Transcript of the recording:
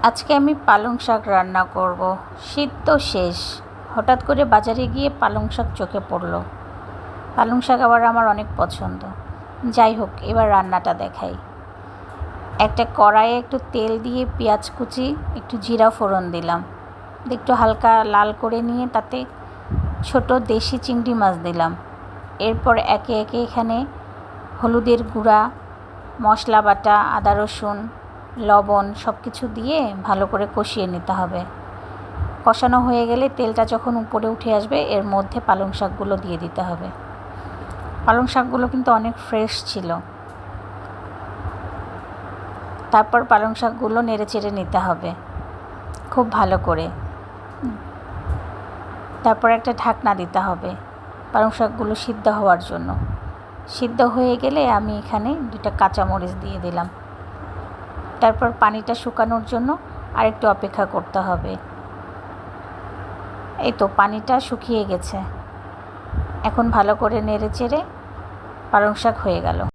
আজকে আমি পালং শাক রান্না করব। শীত তো শেষ, হঠাৎ করে বাজারে গিয়ে পালং শাক চোখে পড়লো। পালং শাক আবার আমার অনেক পছন্দ। যাই হোক, এবার রান্নাটা দেখাই। একটা কড়াইয়ে একটু তেল দিয়ে পেঁয়াজ কুচি, একটু জিরা ফোড়ন দিলাম। একটু হালকা লাল করে নিয়ে তাতে ছোট দেশি চিংড়ি মাছ দিলাম। এরপর একে একে এখানে হলুদের গুঁড়া, মশলা বাটা, আদা রসুন, লবণ সব কিছু দিয়ে ভালো করে কষিয়ে নিতে হবে। কষানো হয়ে গেলে তেলটা যখন উপরে উঠে আসবে, এর মধ্যে পালং শাকগুলো দিয়ে দিতে হবে। পালং শাকগুলো কিন্তু অনেক ফ্রেশ ছিল। তারপর পালং শাকগুলো নেড়ে চেড়ে নিতে হবে খুব ভালো করে। তারপর একটা ঢাকনা দিতে হবে পালং শাকগুলো সিদ্ধ হওয়ার জন্য। সিদ্ধ হয়ে গেলে আমি এখানে 2টা কাঁচামরিচ দিয়ে দিলাম। তারপর পানিটা শুকানোর জন্য আরেকটু অপেক্ষা করতে হবে। এই তো পানিটা শুকিয়ে গেছে। এখন ভালো করে নেড়ে চেড়ে পালং শাক হয়ে গেল।